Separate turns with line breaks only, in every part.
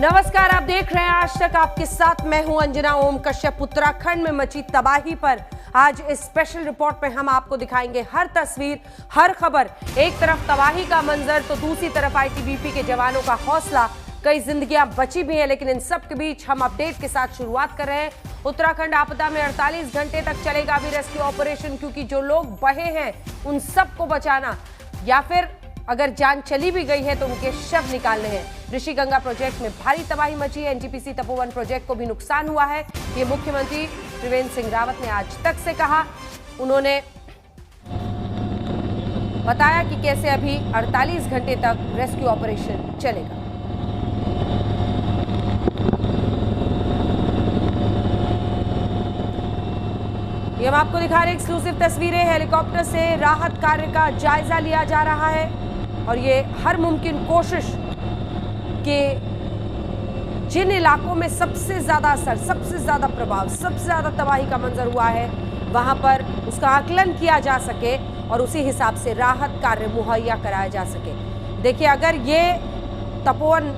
नमस्कार, आप देख रहे हैं आज तक, आपके साथ मैं हूं अंजना ओम कश्यप। उत्तराखंड में मची तबाही पर आज इस स्पेशल रिपोर्ट में हम आपको दिखाएंगे हर तस्वीर, हर खबर। एक तरफ तबाही का मंजर तो दूसरी तरफ आईटीबीपी के जवानों का हौसला। कई जिंदगियां बची भी हैं, लेकिन इन सब के बीच हम अपडेट के साथ शुरुआत कर रहे हैं। उत्तराखंड आपदा में 48 घंटे तक चलेगा अभी रेस्क्यू ऑपरेशन, क्योंकि जो लोग बहे हैं उन सबको बचाना, या फिर अगर जान चली भी गई है तो उनके शव निकालने हैं। ऋषिगंगा प्रोजेक्ट में भारी तबाही मची है। एनटीपीसी तपोवन प्रोजेक्ट को भी नुकसान हुआ है, ये मुख्यमंत्री त्रिवेंद्र सिंह रावत ने आज तक से कहा। उन्होंने बताया कि कैसे अभी 48 घंटे तक रेस्क्यू ऑपरेशन चलेगा। ये हम आपको दिखा रहे हैं एक्सक्लूसिव तस्वीरें। हेलीकॉप्टर से राहत कार्य का जायजा लिया जा रहा है और ये हर मुमकिन कोशिश कि जिन इलाकों में सबसे ज्यादा असर, सबसे ज्यादा प्रभाव, सबसे ज्यादा तबाही का मंजर हुआ है, वहां पर उसका आकलन किया जा सके और उसी हिसाब से राहत कार्य मुहैया कराया जा सके। देखिए, अगर ये तपोवन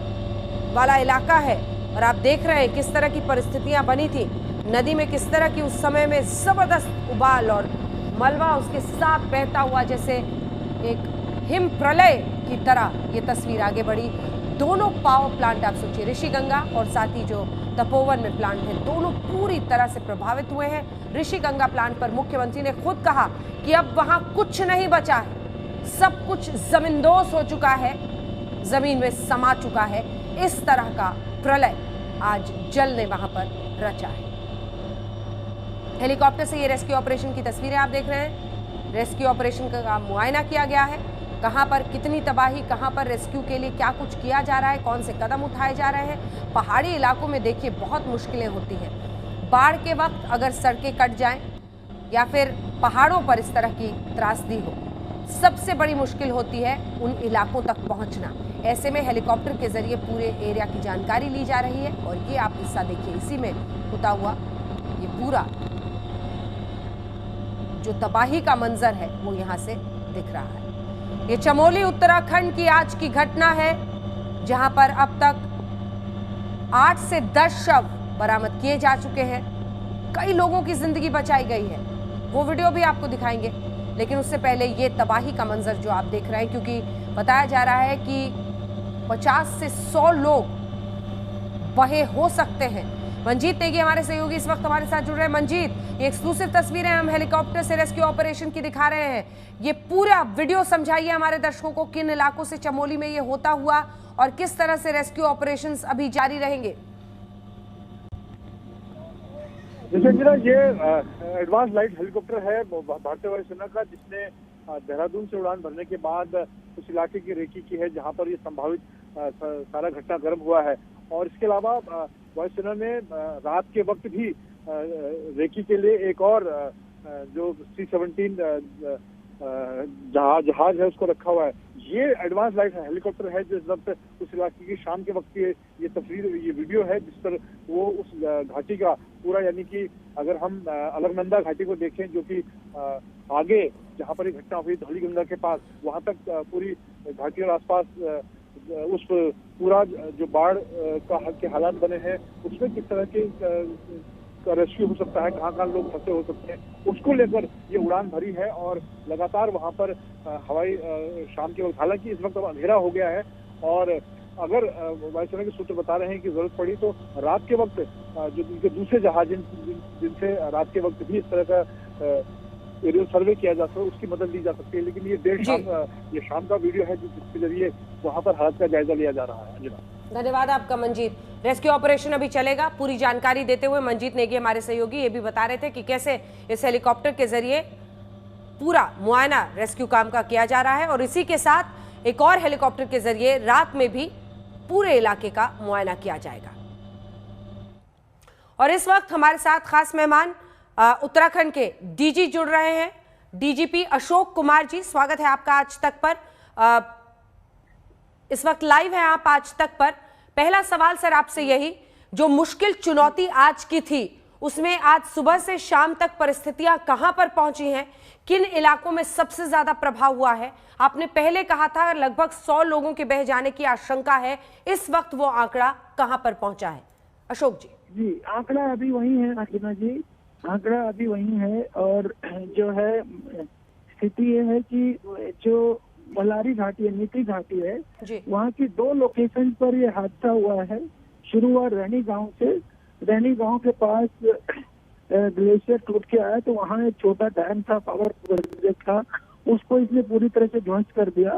वाला इलाका है और आप देख रहे हैं किस तरह की परिस्थितियां बनी थी, नदी में किस तरह की उस समय में जबरदस्त उबाल और मलबा उसके साथ बहता हुआ, जैसे एक हिम प्रलय की तरह ये तस्वीर आगे बढ़ी। दोनों पावर प्लांट आप सोचिए, ऋषिगंगा और साथ ही जो तपोवन में प्लांट है, दोनों पूरी तरह से प्रभावित हुए हैं। ऋषिगंगा प्लांट पर मुख्यमंत्री ने खुद कहा कि अब वहां कुछ नहीं बचा है, सब कुछ जमींदोज हो चुका है, जमीन में समा चुका है। इस तरह का प्रलय आज जल ने वहां पर रचा है। हेलीकॉप्टर से ये रेस्क्यू ऑपरेशन की तस्वीरें आप देख रहे हैं। रेस्क्यू ऑपरेशन का मुआयना किया गया है, कहां पर कितनी तबाही, कहां पर रेस्क्यू के लिए क्या कुछ किया जा रहा है, कौन से कदम उठाए जा रहे हैं। पहाड़ी इलाकों में देखिए बहुत मुश्किलें होती हैं। बाढ़ के वक्त अगर सड़कें कट जाएं या फिर पहाड़ों पर इस तरह की त्रासदी हो, सबसे बड़ी मुश्किल होती है उन इलाकों तक पहुंचना। ऐसे में हेलीकॉप्टर के जरिए पूरे एरिया की जानकारी ली जा रही है और ये आप हिस्सा देखिए, इसी में होता हुआ ये पूरा जो तबाही का मंजर है वो यहां से दिख रहा है। ये चमोली उत्तराखंड की आज की घटना है, जहां पर अब तक 8 से 10 शव बरामद किए जा चुके हैं। कई लोगों की जिंदगी बचाई गई है, वो वीडियो भी आपको दिखाएंगे। लेकिन उससे पहले ये तबाही का मंजर जो आप देख रहे हैं, क्योंकि बताया जा रहा है कि 50 से 100 लोग बहे हो सकते हैं। मंजीत नेगी हमारे सहयोगी इस वक्त हमारे साथ जुड़ रहे हैं। मंजीत, ये एक्सक्लूसिव तस्वीरें हम हेलीकॉप्टर से रेस्क्यू ऑपरेशन की दिखा रहे हैं। ये पूरा वीडियो समझाइए हमारे दर्शकों को, किन इलाकों से चमोली में ये होता हुआ और किस तरह से रेस्क्यू ऑपरेशंस अभी जारी रहेंगे।
ये एडवांस लाइट हेलीकॉप्टर है भारतीय वायुसेना का, जिसने देहरादून से उड़ान भरने के बाद उस इलाके की रेकी की है जहां पर ये संभावित सारा घटनाक्रम हुआ है। और इसके अलावा वायुसेना ने रात के वक्त भी रेकी के लिए एक और जो C-17 जहाज है उसको रखा हुआ है। ये एडवांस लाइट हेलीकॉप्टर है जो इस वक्त उस इलाके की शाम के वक्त की ये तस्वीर, ये वीडियो है जिस पर वो उस घाटी का पूरा, यानी कि अगर हम अलकनंदा घाटी को देखें जो कि आगे जहाँ पर ये घटना हुई धौलीगंगा के पास, वहां तक पूरी घाटी और आसपास उस पूरा जो बाढ़ के हालात बने हैं उसमें किस तरह के रेस्क्यू हो सकता है, कहाँ कहाँ लोग फंसे हो सकते हैं, उसको लेकर ये उड़ान भरी है। और लगातार वहां पर हवाई शाम के वक्त, हालांकि इस वक्त अब अंधेरा हो गया है और अगर वायुसेना के सूत्र बता रहे हैं कि जरूरत पड़ी तो रात के वक्त जो इनके दूसरे जहाज जिनसे रात के वक्त भी इस तरह का एरियल सर्वे किया जा सकता है उसकी मदद ली जा सकती है। लेकिन ये ये शाम का वीडियो है जिसके जरिए वहां पर हालत का जायजा लिया जा रहा है।
धन्यवाद आपका मंजीत। रेस्क्यू ऑपरेशन अभी चलेगा, पूरी जानकारी देते हुए मंजीत नेगी हमारे सहयोगी ये भी बता रहे थे कि कैसे इस हेलीकॉप्टर के जरिए पूरा मुआयना रेस्क्यू काम का किया जा रहा है और इसी के साथ एक और हेलीकॉप्टर के जरिए रात में भी पूरे इलाके का मुआयना किया जाएगा। और इस वक्त हमारे साथ खास मेहमान उत्तराखंड के डीजी जुड़ रहे हैं, डीजीपी अशोक कुमार जी, स्वागत है आपका आज तक पर। इस वक्त लाइव है आप आज तक पर। पहला सवाल सर आपसे यही, जो मुश्किल चुनौती आज की थी उसमें आज सुबह से शाम तक परिस्थितियां कहां पर पहुंची हैं, किन इलाकों में सबसे ज्यादा प्रभाव हुआ है? आपने पहले कहा था लगभग 100 लोगों के बह जाने की आशंका है, इस वक्त वो आंकड़ा कहां पर पहुंचा है? अशोक जी।
जी, आंकड़ा अभी वही है अर्चना जी, आंकड़ा अभी वही है। और जो है स्थिति ये है कि जो मलारी घाटी है, नीति घाटी है, वहाँ की 2 लोकेशन पर ये हादसा हुआ है। शुरू हुआ रैनी गांव से। रैनी गांव के पास ग्लेशियर टूट के आया, तो वहाँ एक छोटा डैम था, पावर प्रोजेक्ट था, उसको इसने पूरी तरह से ध्वस्त कर दिया।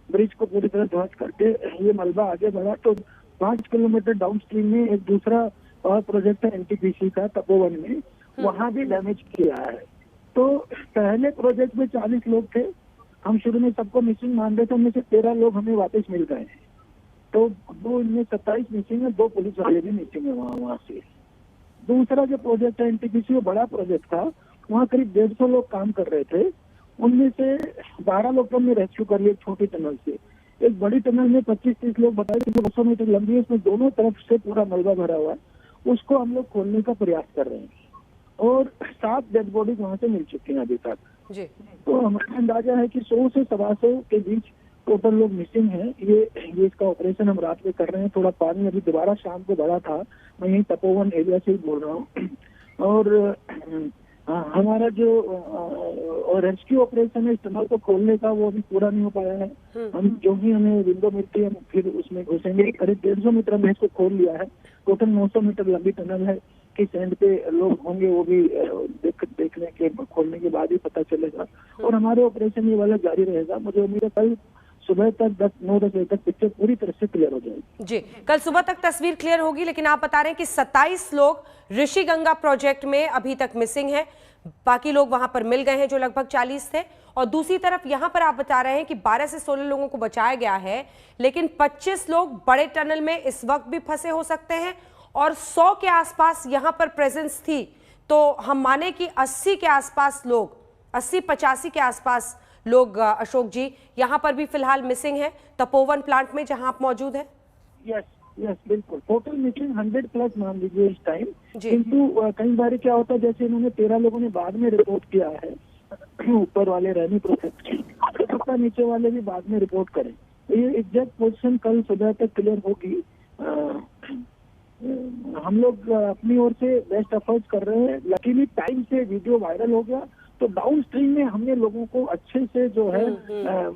ब्रिज को पूरी तरह ध्वस्त करके ये मलबा आगे बढ़ा। तो 5 किलोमीटर डाउन स्ट्रीम में एक दूसरा पावर प्रोजेक्ट है एनटीपीसी का, तपोवन में, वहाँ भी डैमेज किया है। तो पहले प्रोजेक्ट में 40 लोग थे, हम शुरू में सबको मिसिंग मान रहे थे, उनमें से 13 लोग हमें वापस मिल गए हैं। तो 2 इनमें 27 मिसिंग है, 2 पुलिस वाले भी मिसिंग है वहाँ से। दूसरा जो प्रोजेक्ट है एनटीपीसी, वो बड़ा प्रोजेक्ट था, वहाँ करीब 150 लोग काम कर रहे थे। उनमें से 12 लोग हमने रेस्क्यू कर लिए छोटी टनल से। एक बड़ी टनल में 25-30 लोग बताए कि 200 मीटर लंबी है, उसमें दोनों तरफ से पूरा मलबा भरा हुआ है, उसको हम लोग खोलने का प्रयास कर रहे हैं। और 7 डेड बॉडी वहाँ से मिल चुकी हैं अभी तक जी। तो हमारा अंदाजा है कि 100 से 125 के बीच टोटल लोग मिसिंग हैं। ये इसका ऑपरेशन हम रात में कर रहे हैं। थोड़ा पानी अभी दोबारा शाम को बढ़ा था, मैं यही तपोवन एरिया से ही बोल रहा हूँ। और हमारा जो रेस्क्यू ऑपरेशन है इस टनल को खोलने का, वो अभी पूरा नहीं हो पाया है। हम जो भी हमें विंडो मिलती है हम फिर उसमें घुसेंगे। करीब 150 मीटर हमने इसको खोल लिया है। टोटल 900 मीटर लंबी टनल है। किस एंड पे लोग होंगे वो भी देखने के खोलने के बाद ही पता चलेगा। और हमारे ऑपरेशन ये वाला जारी रहेगा। मुझे उम्मीद है कल सुबह तक 9-10 बजे तक पिक्चर पूरी तरह से क्लियर हो जाएगी
जी। कल सुबह तक तस्वीर क्लियर होगी, लेकिन आप बता रहे हैं कि 27 लोग ऋषिगंगा प्रोजेक्ट में अभी तक मिसिंग हैं, बाकी लोग वहां पर मिल गए हैं जो लगभग 40 थे। और दूसरी तरफ यहां पर आप बता रहे हैं कि 12 से 16 लोगों को बचाया गया है, लेकिन 25 लोग बड़े टनल में इस वक्त भी फंसे हो सकते हैं और 100 के आसपास यहां पर प्रेजेंस थी। तो हम माने कि 80 के आसपास लोग, 80-85 के आसपास लोग अशोक जी यहां पर भी फिलहाल मिसिंग है तपोवन प्लांट में जहां आप मौजूद हैं।
यस बिल्कुल, टोटल मिसिंग 100+ मान लीजिए इस टाइम। किंतु कई बार क्या होता है, जैसे इन्होंने 13 लोगों ने बाद में रिपोर्ट किया है, ऊपर वाले रैनी प्रोजेक्ट, नीचे वाले भी बाद में रिपोर्ट करें। ये एग्जैक्ट पोजीशन कल सुबह तक क्लियर होगी। हम लोग अपनी ओर से बेस्ट एफर्ट्स कर रहे हैं। लकीली टाइम से वीडियो वायरल हो गया, तो डाउन स्ट्रीम में हमने लोगों को अच्छे से जो है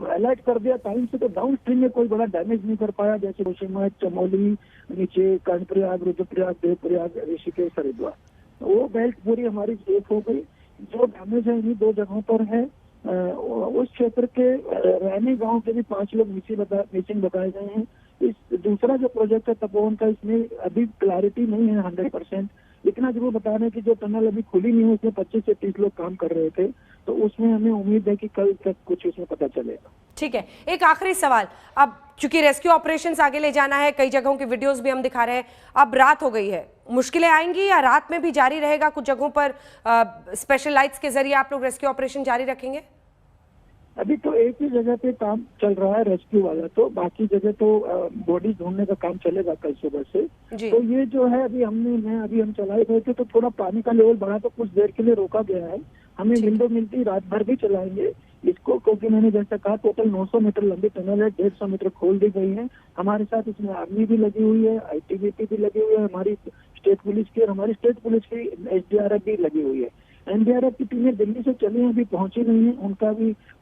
अलर्ट कर दिया टाइम से। तो डाउन स्ट्रीम में कोई बड़ा डैमेज नहीं कर पाया, जैसे जोशीमठ, चमोली, नीचे कर्णप्रयाग, रुद्रप्रयाग, देवप्रयाग, ऋषिकेश, हरिद्वार, वो बेल्ट पूरी हमारी सेफ हो गई। जो डैमेज है इन्हीं 2 जगहों पर है। उस क्षेत्र के रैनी गांव के भी 5 लोग मिसिंग बताए गए हैं। इस दूसरा जो प्रोजेक्ट है तपोवन का, इसमें अभी क्लैरिटी नहीं है 100%। इतना जरूर बता रहे हैं कि जो टनल अभी खुली नहीं है उसमें 25 से 30 लोग काम कर रहे थे, तो उसमें हमें उम्मीद है कि कल तक कुछ उसमें पता चलेगा।
ठीक है, एक आखिरी सवाल। अब चूंकि रेस्क्यू ऑपरेशंस आगे ले जाना है, कई जगहों की वीडियोस भी हम दिखा रहे हैं, अब रात हो गई है, मुश्किलें आएंगी या रात में भी जारी रहेगा? कुछ जगहों पर स्पेशल लाइट्स के जरिए आप लोग रेस्क्यू ऑपरेशन जारी रखेंगे?
अभी तो एक ही जगह पे काम चल रहा है रेस्क्यू वाला, तो बाकी जगह तो बॉडी ढूंढने का काम चलेगा कल सुबह से। तो ये जो है अभी हम चलाए गए थे, तो थोड़ा पानी का लेवल बढ़ा तो कुछ देर के लिए रोका गया है। हमें विंडो मिलती रात भर भी चलाएंगे इसको, क्योंकि मैंने जैसा कहा टोटल 900 मीटर लंबी टनल है, 150 मीटर खोल दी गई है। हमारे साथ इसमें आर्मी भी लगी हुई है, ITBP भी लगी हुई है, हमारी स्टेट पुलिस की, और हमारी स्टेट पुलिस की SDRF भी लगी हुई है। NDRF की टीमें दिल्ली से चली हैं, अभी पहुंची नहीं है,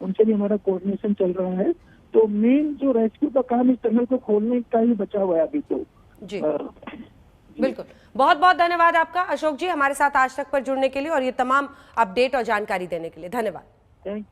उनसे भी हमारा कोऑर्डिनेशन चल रहा है। तो मेन जो रेस्क्यू का काम इस टनल को खोलने का ही बचा हुआ है अभी तो
जी। बिल्कुल, बहुत बहुत धन्यवाद आपका अशोक जी, हमारे साथ आज तक पर जुड़ने के लिए और ये तमाम अपडेट और जानकारी देने के लिए धन्यवाद।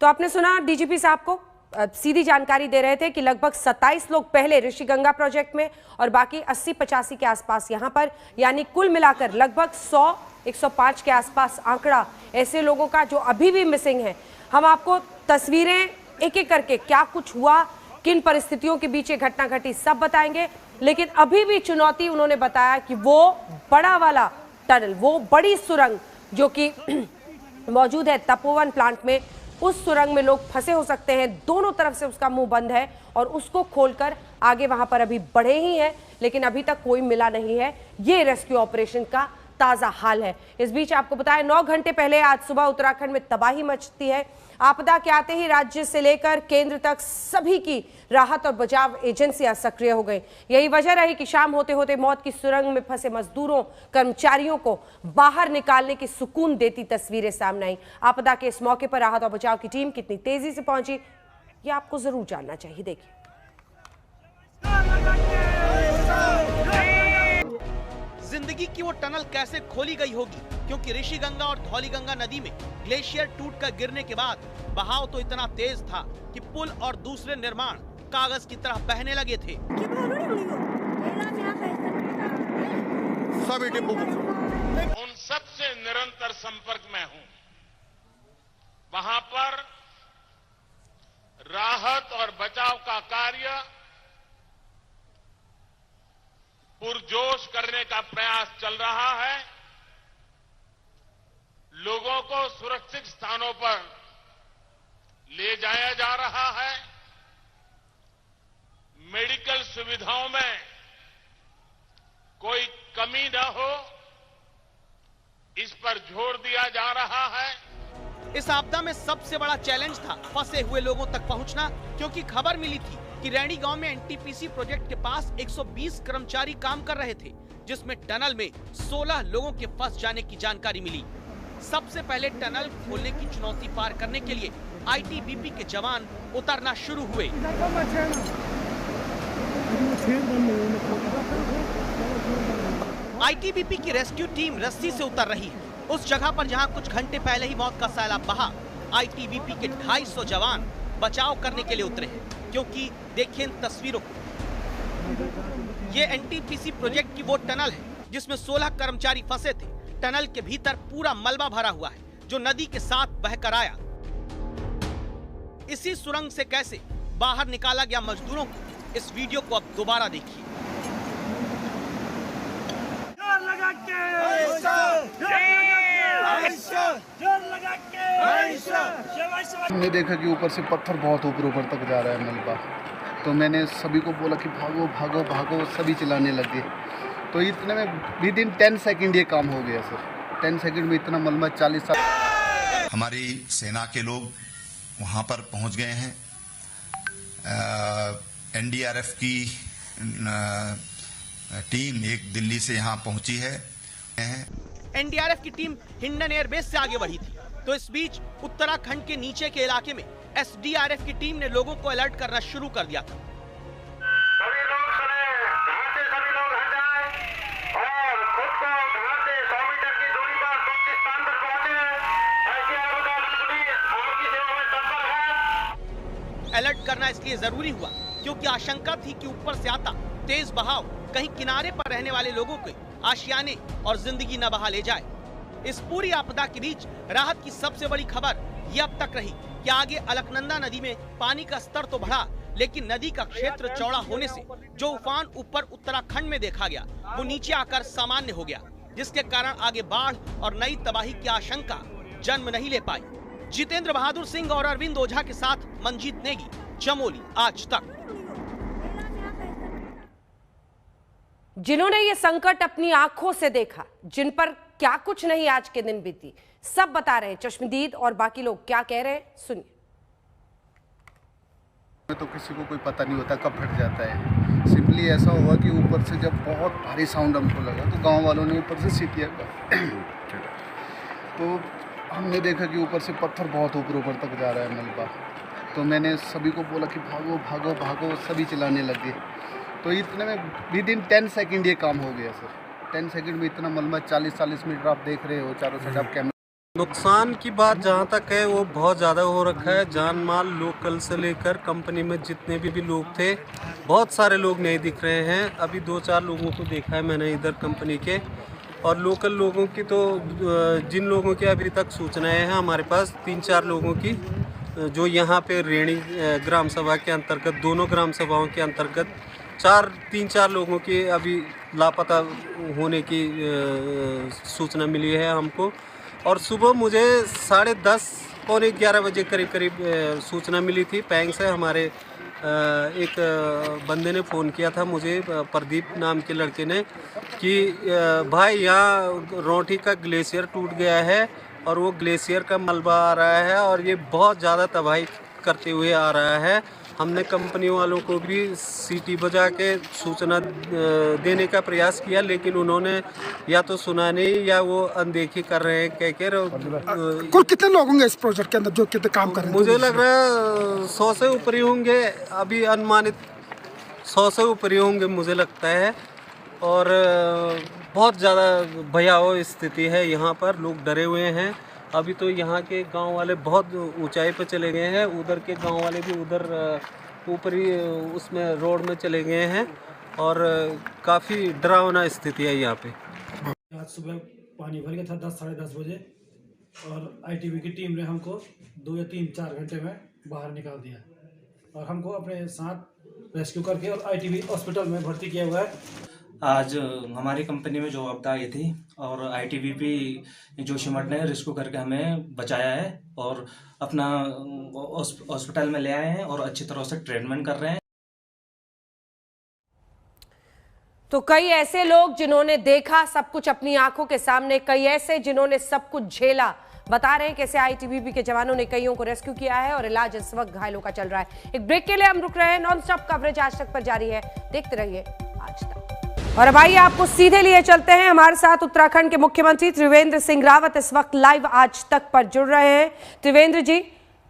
तो आपने सुना डीजीपी साहब को सीधी जानकारी दे रहे थे कि लगभग 27 लोग पहले ऋषिगंगा प्रोजेक्ट में और बाकी 80-85 के आसपास यहां पर, यानी कुल मिलाकर लगभग 100-105 के आसपास आंकड़ा ऐसे लोगों का जो अभी भी मिसिंग है। हम आपको तस्वीरें एक एक करके क्या कुछ हुआ, किन परिस्थितियों के बीच ये घटना घटी, सब बताएंगे। लेकिन अभी भी चुनौती उन्होंने बताया कि वो बड़ा वाला टनल, वो बड़ी सुरंग जो कि मौजूद है तपोवन प्लांट में, उस सुरंग में लोग फंसे हो सकते हैं। दोनों तरफ से उसका मुंह बंद है और उसको खोलकर आगे वहां पर अभी बढ़े ही हैं, लेकिन अभी तक कोई मिला नहीं है। ये रेस्क्यू ऑपरेशन का ताज़ा हाल है। इस बीच आपको बताएं 9 घंटे पहले आज सुबह उत्तराखंड में तबाही मचती है। आपदा के आते ही राज्य से लेकर केंद्र तक सभी की राहत और बचाव एजेंसियां सक्रिय हो गई। यही वजह रही कि शाम होते होते मौत की सुरंग में फंसे मजदूरों कर्मचारियों को बाहर निकालने की सुकून देती तस्वीरें सामने आई। आपदा के इस मौके पर राहत और बचाव की टीम कितनी तेजी से पहुंची, ये आपको जरूर जानना चाहिए। देखिए,
जिंदगी की वो टनल कैसे खोली गई होगी, क्योंकि ऋषिगंगा और धौलीगंगा नदी में ग्लेशियर टूटकर गिरने के बाद बहाव तो इतना तेज था कि पुल और दूसरे निर्माण कागज की तरह बहने लगे थे।
सभी डिब्बों उन सबसे निरंतर संपर्क में हूं। वहां पर राहत और बचाव का कार्य पुरजोश करने का प्रयास चल रहा है। लोगों को सुरक्षित स्थानों पर ले जाया जा रहा है। मेडिकल सुविधाओं में कोई कमी न हो, इस पर जोर दिया जा रहा है।
इस आपदा में सबसे बड़ा चैलेंज था फंसे हुए लोगों तक पहुंचना, क्योंकि खबर मिली थी कि रैणी गांव में एनटीपीसी प्रोजेक्ट के पास 120 कर्मचारी काम कर रहे थे, जिसमें टनल में 16 लोगों के फंस जाने की जानकारी मिली। सबसे पहले टनल खोलने की चुनौती पार करने के लिए आईटीबीपी के जवान उतरना शुरू हुए। आईटीबीपी की रेस्क्यू टीम रस्सी से उतर रही है। उस जगह पर जहां कुछ घंटे पहले ही मौत का सैलाब बहा, आईटीबीपी के 250 जवान बचाव करने के लिए उतरे हैं। क्योंकि देखिए इन तस्वीरों को, ये एनटीपीसी प्रोजेक्ट की वो टनल है जिसमें 16 कर्मचारी फंसे थे। टनल के भीतर पूरा मलबा भरा हुआ है जो नदी के साथ बहकर आया। इसी सुरंग से कैसे बाहर निकाला गया मजदूरों को, इस वीडियो को अब दोबारा देखिए।
हमने देखा कि ऊपर से पत्थर बहुत ऊपर तक जा रहा है मलबा, तो मैंने सभी को बोला कि भागो भागो भागो, सभी चिल्लाने लगे। तो इतने में विद इन 10 सेकंड ये काम हो गया सर। 10 सेकंड में इतना मलबा 40 साल।
हमारी सेना के लोग वहां पर पहुंच गए हैं। एनडीआरएफ की टीम एक दिल्ली से यहां पहुंची है।
एनडीआरएफ की टीम हिंडन एयरबेस से आगे बढ़ी थी, तो इस बीच उत्तराखंड के नीचे के इलाके में एसडीआरएफ की टीम ने लोगों को अलर्ट करना शुरू कर दिया था।
सभी लोग सुने, घाट से सभी लोग हट जाएं और खुद को घाट से 100 मीटर की दूरी पर सुरक्षित स्थान पर पहुंचे। ऐसी आपदा आपकी सेवा में तत्पर है।
अलर्ट करना इसलिए जरूरी हुआ क्योंकि आशंका थी कि ऊपर से आता तेज बहाव कहीं किनारे पर रहने वाले लोगों के आशियाने और जिंदगी न बहा ले जाए। इस पूरी आपदा के बीच राहत की सबसे बड़ी खबर ये अब तक रही कि आगे अलकनंदा नदी में पानी का स्तर तो बढ़ा, लेकिन नदी का क्षेत्र चौड़ा होने से जो उफान ऊपर उत्तराखंड में देखा गया वो नीचे आकर सामान्य हो गया, जिसके कारण आगे बाढ़ और नई तबाही की आशंका जन्म नहीं ले पाई। जितेंद्र बहादुर सिंह और अरविंद ओझा के साथ मंजीत नेगी, चमोली, आज तक।
जिन्होंने ये संकट अपनी आंखों से देखा, जिन पर क्या कुछ नहीं आज के दिन बीती, सब बता रहे हैं। चश्मदीद और बाकी लोग क्या कह रहे हैं, सुनिए।
तो किसी को कोई पता नहीं होता कब फट जाता है। सिंपली ऐसा हुआ कि ऊपर से जब बहुत भारी साउंड हमको लगा तो गांव वालों ने ऊपर से सीटिया तो हमने देखा कि ऊपर से पत्थर बहुत ऊपर तक जा रहा है मलबा। तो मैंने सभी को बोला कि भागो भागो भागो, सभी चिल्लाने लगे। तो इतने में विद इन 10 सेकंड ये काम हो गया सर। 10 सेकंड में इतना मलबा 40-40 मीटर आप देख रहे हो चारों साइड आप कैमरा।
नुकसान की बात जहाँ तक है वो बहुत ज़्यादा हो रखा है। जान माल लोकल से लेकर कंपनी में जितने भी लोग थे, बहुत सारे लोग नहीं दिख रहे हैं। अभी 2-4 लोगों को देखा है मैंने इधर कंपनी के, और लोकल लोगों की तो जिन लोगों की अभी तक सूचनाएं हैं हमारे पास 3-4 लोगों की, जो यहाँ पे रेणी ग्राम सभा के अंतर्गत, दोनों ग्राम सभाओं के अंतर्गत 3-4 लोगों की अभी लापता होने की सूचना मिली है हमको। और सुबह मुझे 10:30 पौने 11 बजे करीब सूचना मिली थी पैंग से, हमारे एक बंदे ने फ़ोन किया था मुझे, प्रदीप नाम के लड़के ने, कि भाई यहाँ रोटी का ग्लेशियर टूट गया है और वो ग्लेशियर का मलबा आ रहा है और ये बहुत ज़्यादा तबाही करते हुए आ रहा है। हमने कंपनी वालों को भी सीटी बजा के सूचना देने का प्रयास किया, लेकिन उन्होंने या तो सुना नहीं या वो अनदेखी कर रहे हैं कहकर।
कुल कितने लोग होंगे इस प्रोजेक्ट के अंदर जो कितने काम कर रहे हैं?
मुझे लग रहा है 100 से ऊपर ही होंगे, अभी अनुमानित 100 से ऊपर ही होंगे मुझे लगता है। और बहुत ज़्यादा भयावह स्थिति है यहाँ पर, लोग डरे हुए हैं। अभी तो यहाँ के गांव वाले बहुत ऊंचाई पर चले गए हैं, उधर के गांव वाले भी उधर ऊपरी उसमें रोड में चले गए हैं और काफ़ी डरावना स्थिति है यहाँ पे।
आज सुबह पानी भर गया था 10 साढ़े 10 बजे और आईटीबी की टीम ने हमको 2 या 3-4 घंटे में बाहर निकाल दिया और हमको अपने साथ रेस्क्यू करके और आईटीबी हॉस्पिटल में भर्ती किया हुआ है।
आज हमारी कंपनी में जो आपदा आई थी और आईटीबीपी जोशीमठ ने रेस्क्यू करके हमें बचाया है और अपना हॉस्पिटल में ले आए हैं और अच्छी तरह से ट्रीटमेंट कर रहे हैं।
तो कई ऐसे लोग जिन्होंने देखा सब कुछ अपनी आंखों के सामने, कई ऐसे जिन्होंने सब कुछ झेला, बता रहे हैं कैसे आईटीबीपी के जवानों ने कईयों को रेस्क्यू किया है और इलाज इस वक्त घायलों का चल रहा है। एक ब्रेक के लिए हम रुक रहे हैं। नॉन स्टॉप कवरेज आज तक पर जारी है, देखते रहिए आज तक। और अब आइए आपको सीधे लिए चलते हैं। हमारे साथ उत्तराखंड के मुख्यमंत्री त्रिवेंद्र सिंह रावत इस वक्त लाइव आज तक पर जुड़ रहे हैं। त्रिवेंद्र जी,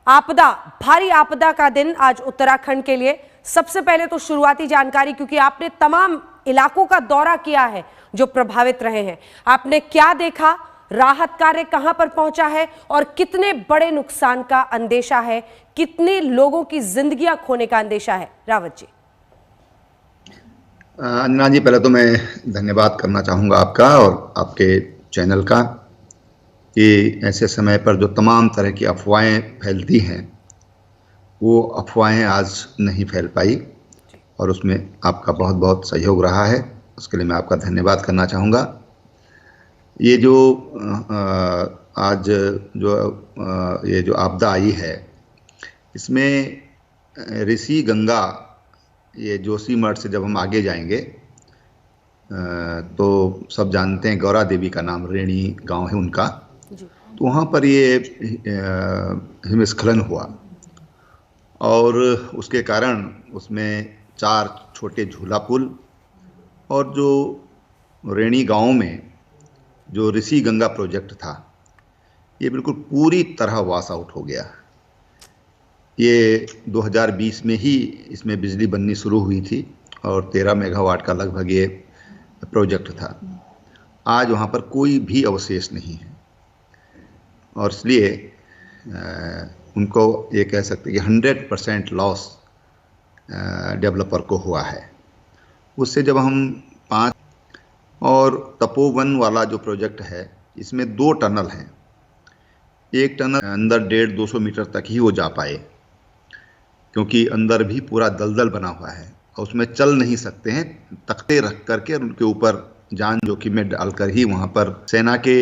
आपदा, भारी आपदा का दिन आज उत्तराखंड के लिए। सबसे पहले तो शुरुआती जानकारी, क्योंकि आपने तमाम इलाकों का दौरा किया है जो प्रभावित रहे हैं, आपने क्या देखा, राहत कार्य कहां पर पहुंचा है और कितने बड़े नुकसान का अंदेशा है, कितने लोगों की जिंदगियां खोने का अंदेशा है? रावत जी।
अंजना जी, पहले तो मैं धन्यवाद करना चाहूँगा आपका और आपके चैनल का कि ऐसे समय पर जो तमाम तरह की अफवाहें फैलती हैं वो अफवाहें आज नहीं फैल पाई और उसमें आपका बहुत बहुत सहयोग रहा है, उसके लिए मैं आपका धन्यवाद करना चाहूँगा। ये जो आज ये जो आपदा आई है, इसमें ऋषि गंगा, ये जोशीमठ से जब हम आगे जाएंगे तो सब जानते हैं गौरा देवी का नाम, रेणी गांव है उनका, तो वहाँ पर ये हिमस्खलन हुआ और उसके कारण उसमें 4 छोटे झूला पुल और जो रेणी गांव में जो ऋषि गंगा प्रोजेक्ट था ये बिल्कुल पूरी तरह वॉश आउट हो गया। ये 2020 में ही इसमें बिजली बननी शुरू हुई थी और 13 मेगावाट का लगभग ये प्रोजेक्ट था। आज वहाँ पर कोई भी अवशेष नहीं है और इसलिए उनको ये कह सकते हैं कि 100% लॉस डेवलपर को हुआ है। उससे जब हम 5 और तपोवन वाला जो प्रोजेक्ट है इसमें 2 टनल हैं, एक टनल अंदर 150-200 मीटर तक ही वो जा पाए क्योंकि अंदर भी पूरा दलदल बना हुआ है और उसमें चल नहीं सकते हैं, तख्ते रख करके उनके ऊपर जान जोखिम में डालकर ही वहाँ पर सेना के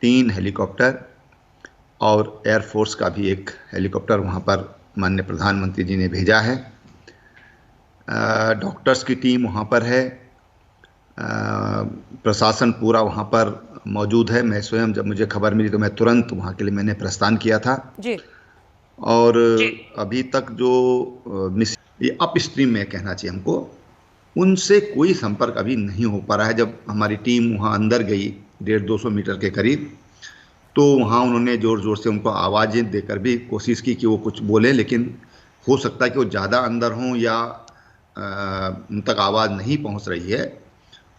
3 हेलीकॉप्टर और एयरफोर्स का भी एक हेलीकॉप्टर वहाँ पर माननीय प्रधानमंत्री जी ने भेजा है। डॉक्टर्स की टीम वहाँ पर है, प्रशासन पूरा वहाँ पर मौजूद है। मैं स्वयं जब मुझे खबर मिली तो मैं तुरंत वहाँ के लिए मैंने प्रस्थान किया था
जी।
और अभी तक जो ये अप स्ट्रीम में कहना चाहिए हमको, उनसे कोई संपर्क अभी नहीं हो पा रहा है। जब हमारी टीम वहाँ अंदर गई 150-200 मीटर के करीब, तो वहाँ उन्होंने ज़ोर ज़ोर से उनको आवाज़ें देकर भी कोशिश की कि वो कुछ बोलें, लेकिन हो सकता है कि वो ज़्यादा अंदर हों या उन तक आवाज़ नहीं पहुँच रही है,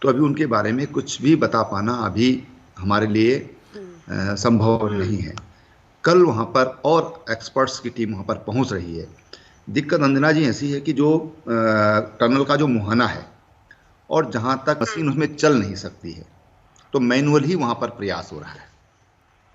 तो अभी उनके बारे में कुछ भी बता पाना अभी हमारे लिए संभव नहीं है। कल वहाँ पर और एक्सपर्ट्स की टीम वहाँ पर पहुँच रही है। दिक्कत अंजना जी ऐसी है कि जो टनल का जो मुहाना है और जहाँ तक मशीन उसमें चल नहीं सकती है, तो मैनुअल ही वहाँ पर प्रयास हो रहा है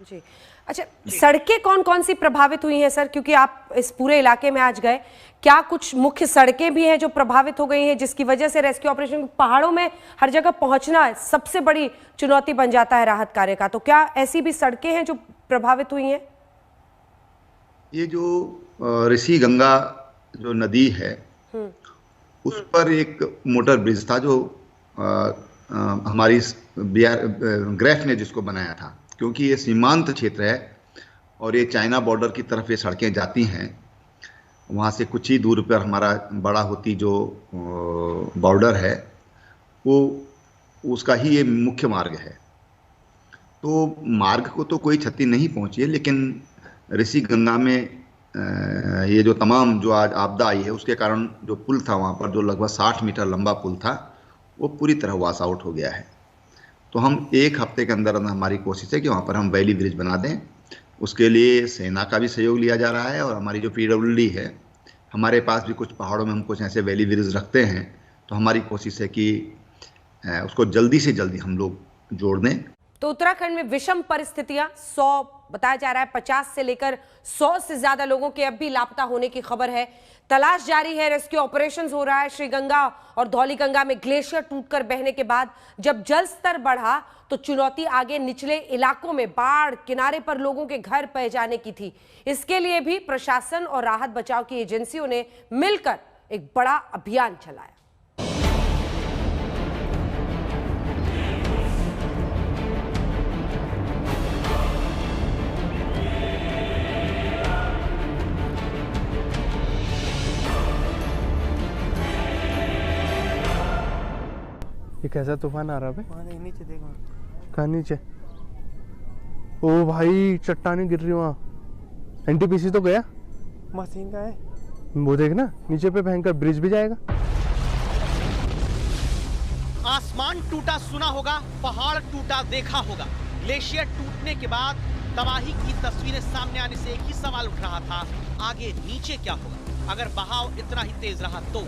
जी। अच्छा, सड़कें कौन कौन सी प्रभावित हुई हैं सर, क्योंकि आप इस पूरे इलाके में आज गए, क्या कुछ मुख्य सड़कें भी हैं जो प्रभावित हो गई हैं जिसकी वजह से रेस्क्यू ऑपरेशन, पहाड़ों में हर जगह पहुंचना सबसे बड़ी चुनौती बन जाता है राहत कार्य का, तो क्या ऐसी भी सड़कें हैं जो प्रभावित हुई हैं?
ये जो ऋषि गंगा जो नदी है उस पर एक मोटर ब्रिज था जो हमारी ग्रेफ ने जिसको बनाया था, क्योंकि ये सीमांत क्षेत्र है और ये चाइना बॉर्डर की तरफ ये सड़कें जाती हैं। वहाँ से कुछ ही दूर पर हमारा बड़ा होती जो बॉर्डर है वो उसका ही ये मुख्य मार्ग है। तो मार्ग को तो कोई क्षति नहीं पहुँची है, लेकिन ऋषि गंगा में ये जो तमाम जो आज आपदा आई है उसके कारण जो पुल था वहाँ पर, जो लगभग 60 मीटर लंबा पुल था, वो पूरी तरह वॉश आउट हो गया है। तो हम एक हफ्ते के अंदर हमारी कोशिश है कि वहाँ पर हम वैली ब्रिज बना दें। उसके लिए सेना का भी सहयोग लिया जा रहा है और हमारी जो PWD है, हमारे पास भी कुछ पहाड़ों में हम कुछ ऐसे वैली ब्रिज रखते हैं। तो हमारी कोशिश है कि उसको जल्दी से जल्दी हम लोग जोड़ दें।
तो उत्तराखंड में विषम परिस्थितियां, 100 बताया जा रहा है, 50 से लेकर 100 से ज्यादा लोगों के अब भी लापता होने की खबर है। तलाश जारी है, रेस्क्यू ऑपरेशंस हो रहा है। श्रीगंगा और धौलीगंगा में ग्लेशियर टूटकर बहने के बाद जब जल स्तर बढ़ा तो चुनौती आगे निचले इलाकों में बाढ़ किनारे पर लोगों के घर बह जाने की थी। इसके लिए भी प्रशासन और राहत बचाव की एजेंसियों ने मिलकर एक बड़ा अभियान चलाया।
ये कैसा तूफान आ रहा है? नीचे देखो। कहाँ नीचे? ओ भाई चट्टानें गिर रही वहाँ। NTPC तो गया? मशीन का है वो, देखना नीचे पे भयंकर ब्रिज भी जाएगा।
आसमान टूटा सुना होगा, पहाड़ टूटा देखा होगा। ग्लेशियर टूटने के बाद तबाही की तस्वीरें सामने आने से एक ही सवाल उठ रहा था, आगे नीचे क्या होगा अगर बहाव इतना ही तेज रहा तो।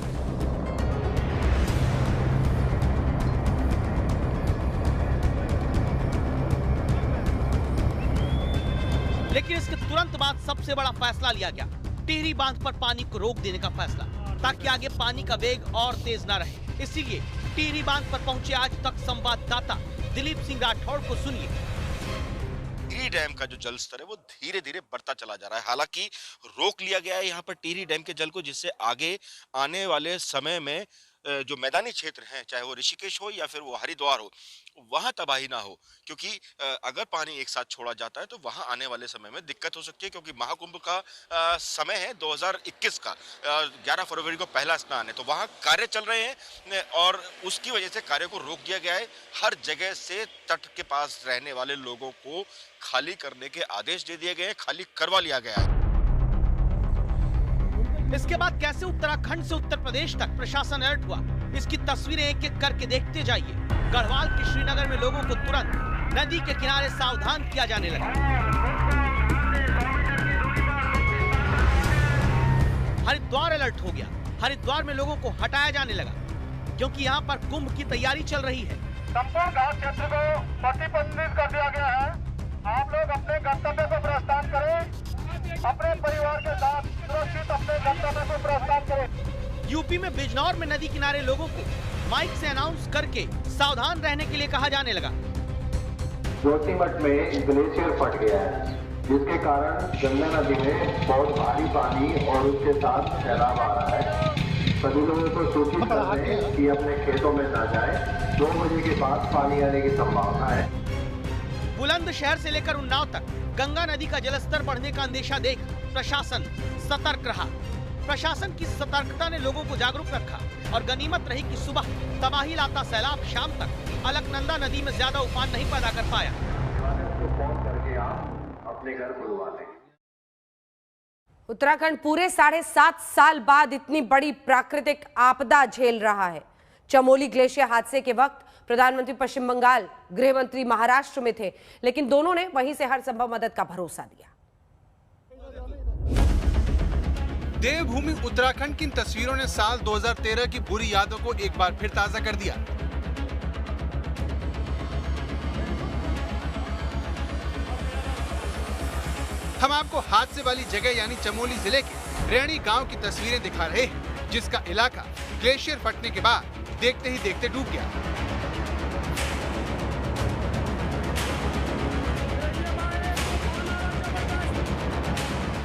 लेकिन इसके तुरंत बाद सबसे बड़ा फैसला लिया गया, टिहरी बांध पर पानी को रोक देने का फैसला, ताकि आगे पानी का वेग और तेज न रहे। इसीलिए टिहरी बांध पर पहुंचे आज तक संवाददाता दिलीप सिंह राठौड़ को सुनिए।
टिहरी डैम का जो जल स्तर है वो धीरे धीरे बढ़ता चला जा रहा है। हालांकि रोक लिया गया है यहाँ पर टिहरी डैम के जल को, जिससे आगे आने वाले समय में जो मैदानी क्षेत्र हैं, चाहे वो ऋषिकेश हो या फिर वो हरिद्वार हो, वहां तबाही ना हो। क्योंकि अगर पानी एक साथ छोड़ा जाता है तो वहां आने वाले समय में दिक्कत हो सकती है, क्योंकि महाकुंभ का समय है 2021 का, 11 फरवरी को पहला स्नान है, तो वहां कार्य चल रहे हैं और उसकी वजह से कार्य को रोक दिया गया है। हर जगह से तट के पास रहने वाले लोगों को खाली करने के आदेश दे दिए गए हैं, खाली करवा लिया गया है।
इसके बाद कैसे उत्तराखंड से उत्तर प्रदेश तक प्रशासन अलर्ट हुआ, इसकी तस्वीरें एक एक करके देखते जाइए। गढ़वाल के श्रीनगर में लोगों को तुरंत नदी के किनारे सावधान किया जाने लगा। हरिद्वार अलर्ट हो गया, हरिद्वार में लोगों को हटाया जाने लगा, क्योंकि यहाँ पर कुंभ की तैयारी चल रही है।
संपूर्ण घाट क्षेत्र को प्रतिबंधित कर दिया गया है। आप लोग अपने गंतव्य को प्रस्थान करें, अपने परिवार के साथ सुरक्षित अपने गंतव्य को प्रस्थान करें।
यूपी में बिजनौर में नदी किनारे लोगों को माइक से अनाउंस करके सावधान रहने के लिए कहा जाने लगा।
जोशीमठ में ग्लेशियर फट गया है, जिसके कारण गंगा नदी में बहुत भारी पानी और उसके साथ सैलाब आ रहा है। सभी लोगों को सूचित कर दें कि अपने खेतों में न जाएं। 2 बजे के बाद पानी आने की संभावना है।
बुलंदशहर से लेकर उन्नाव तक गंगा नदी का जलस्तर बढ़ने का अंदेशा देख प्रशासन सतर्क रहा। प्रशासन की सतर्कता ने लोगों को जागरूक रखा और गनीमत रही कि सुबह तबाही लाता सैलाब शाम तक अलकनंदा नदी में ज्यादा उफान नहीं पैदा कर पाया।
उत्तराखंड पूरे 7.5 साल बाद इतनी बड़ी प्राकृतिक आपदा झेल रहा है। चमोली ग्लेशियर हादसे के वक्त प्रधानमंत्री पश्चिम बंगाल, गृह मंत्री महाराष्ट्र में थे, लेकिन दोनों ने वहीं से हर संभव मदद का भरोसा दिया।
देवभूमि उत्तराखंड की इन तस्वीरों ने साल 2013 की बुरी यादों को एक बार फिर ताजा कर दिया। हम आपको हादसे वाली जगह यानी चमोली जिले के रैणी गांव की तस्वीरें दिखा रहे हैं, जिसका इलाका ग्लेशियर फटने के बाद देखते ही देखते डूब गया।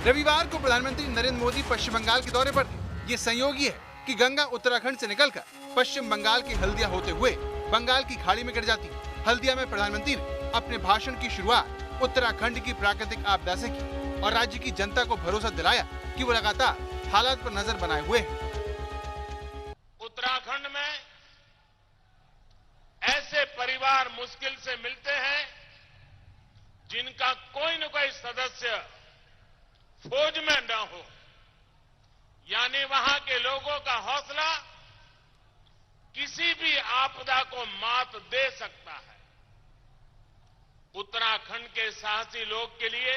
रविवार को प्रधानमंत्री नरेंद्र मोदी पश्चिम बंगाल के दौरे पर थे। ये संयोगी है कि गंगा उत्तराखंड से निकलकर पश्चिम बंगाल के हल्दिया होते हुए बंगाल की खाड़ी में गिर जाती है। हल्दिया में प्रधानमंत्री ने अपने भाषण की शुरुआत उत्तराखंड की प्राकृतिक आपदा से की और राज्य की जनता को भरोसा दिलाया कि वो लगातार हालात पर नजर बनाए हुए हैं।
उत्तराखंड में ऐसे परिवार मुश्किल से मिलते हैं जिनका कोई न कोई सदस्य फौज में न हो, यानी वहां के लोगों का हौसला किसी भी आपदा को मात दे सकता है। उत्तराखंड के साहसी लोग के लिए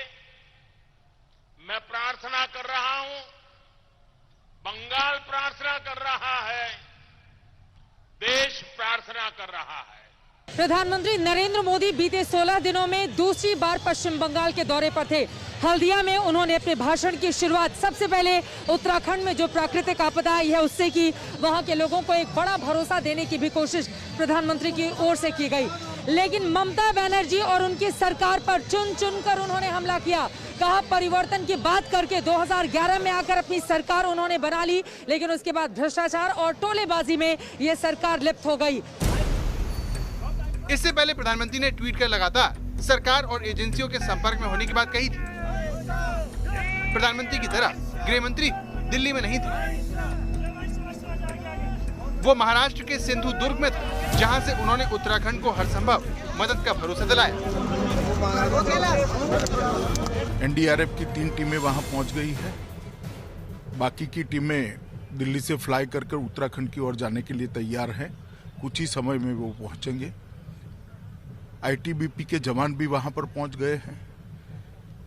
मैं प्रार्थना कर रहा हूं, बंगाल प्रार्थना कर रहा है, देश प्रार्थना कर रहा है।
प्रधानमंत्री नरेंद्र मोदी बीते 16 दिनों में दूसरी बार पश्चिम बंगाल के दौरे पर थे। हल्दिया में उन्होंने अपने भाषण की शुरुआत सबसे पहले उत्तराखंड में जो प्राकृतिक आपदा आई है उससे की। वहां के लोगों को एक बड़ा भरोसा देने की भी कोशिश प्रधानमंत्री की ओर से की गई, लेकिन ममता बनर्जी और उनकी सरकार पर चुन चुन कर उन्होंने हमला किया। कहा परिवर्तन की बात करके 2011 में आकर अपनी सरकार उन्होंने बना ली, लेकिन उसके बाद भ्रष्टाचार और टोलेबाजी में ये सरकार लिप्त हो गई।
इससे पहले प्रधानमंत्री ने ट्वीट कर लगातार सरकार और एजेंसियों के संपर्क में होने की बात कही थी। प्रधानमंत्री की तरह गृह मंत्री दिल्ली में नहीं थे, वो महाराष्ट्र के सिंधुदुर्ग में थे, जहां से उन्होंने उत्तराखंड को हर संभव मदद का भरोसा दिलाया।
एनडीआरएफ की 3 टीमें वहां पहुंच गई है। बाकी की टीमें दिल्ली से फ्लाई कर उत्तराखंड की ओर जाने के लिए तैयार हैं। कुछ ही समय में वो पहुंचेंगे। आईटीबीपी के जवान भी वहां पर पहुंच गए हैं।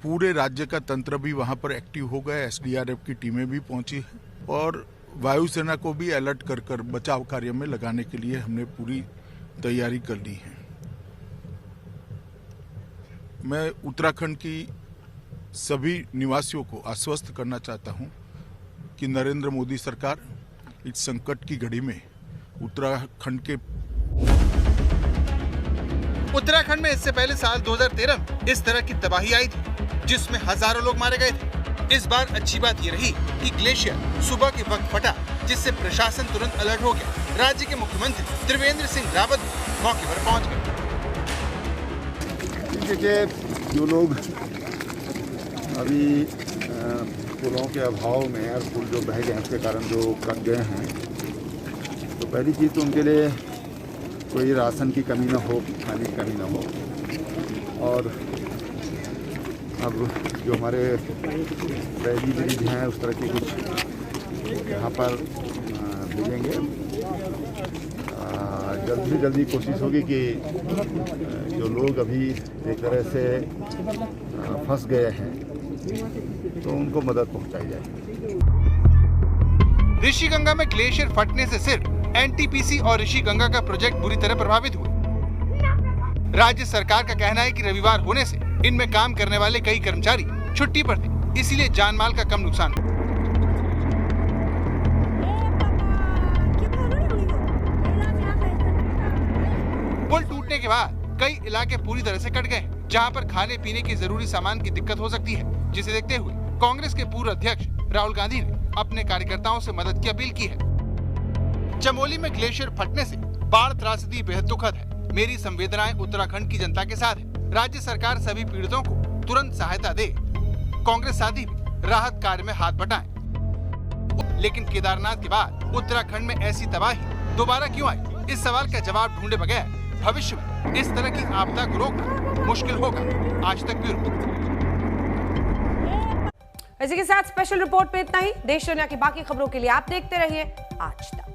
पूरे राज्य का तंत्र भी वहां पर एक्टिव हो गया। एसडीआरएफ की टीमें भी पहुंची हैं और वायुसेना को भी अलर्ट कर बचाव कार्य में लगाने के लिए हमने पूरी तैयारी कर ली है। मैं उत्तराखंड की सभी निवासियों को आश्वस्त करना चाहता हूं कि नरेंद्र मोदी सरकार इस संकट की घड़ी में
उत्तराखंड में इससे पहले साल 2013 में इस तरह की तबाही आई थी, जिसमें हजारों लोग मारे गए थे। इस बार अच्छी बात यह रही कि ग्लेशियर सुबह के वक्त फटा, जिससे प्रशासन तुरंत अलर्ट हो गया। राज्य के मुख्यमंत्री त्रिवेंद्र सिंह रावत मौके पर पहुंच गए।
देखिए, जो लोग अभी पुलों के अभाव में और पुल जो बह गए उसके कारण जो कट गए हैं, तो पहली चीज़ तो उनके लिए कोई राशन की कमी ना हो, खाने की कमी ना हो। और अब जो हमारे बैगी ब्रिज हैं उस तरह के कुछ यहाँ पर मिलेंगे। जल्दी से जल्दी कोशिश होगी कि जो लोग अभी एक तरह से फंस गए हैं तो उनको मदद पहुँचाई जाएगी।
ऋषिगंगा में ग्लेशियर फटने से सिर्फ एनटीपीसी और ऋषिगंगा का प्रोजेक्ट बुरी तरह प्रभावित हुए। राज्य सरकार का कहना है कि रविवार होने से इनमें काम करने वाले कई कर्मचारी छुट्टी पर थे, इसीलिए जान माल का कम नुकसान हुआ। पुल टूटने के बाद कई इलाके पूरी तरह से कट गए, जहां पर खाने पीने की जरूरी सामान की दिक्कत हो सकती है, जिसे देखते हुए कांग्रेस के पूर्व अध्यक्ष राहुल गांधी ने अपने कार्यकर्ताओं से मदद की अपील की है। चमोली में ग्लेशियर फटने से बाढ़ त्रासदी बेहद दुखद है। मेरी संवेदनाएं उत्तराखंड की जनता के साथ है। राज्य सरकार सभी पीड़ितों को तुरंत सहायता दे। कांग्रेस साथी भी राहत कार्य में हाथ बटाएं। लेकिन केदारनाथ के बाद उत्तराखंड में ऐसी तबाही दोबारा क्यों आई? इस सवाल का जवाब ढूंढे बगैर भविष्य में इस तरह की आपदा को रोकना मुश्किल होगा। आज तक ब्यूरो।
इसी के साथ स्पेशल रिपोर्ट पे इतना ही। देश दुनिया की बाकी खबरों के लिए आप देखते रहिए आज तक।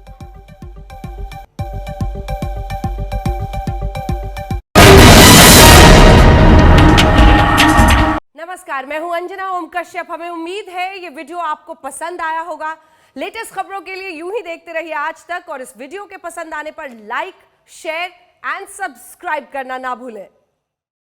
नमस्कार, मैं हूं अंजना ओम कश्यप। हमें उम्मीद है ये वीडियो आपको पसंद आया होगा। लेटेस्ट खबरों के लिए यूं ही देखते रहिए आज तक और इस वीडियो के पसंद आने पर लाइक, शेयर एंड सब्सक्राइब करना ना भूलें।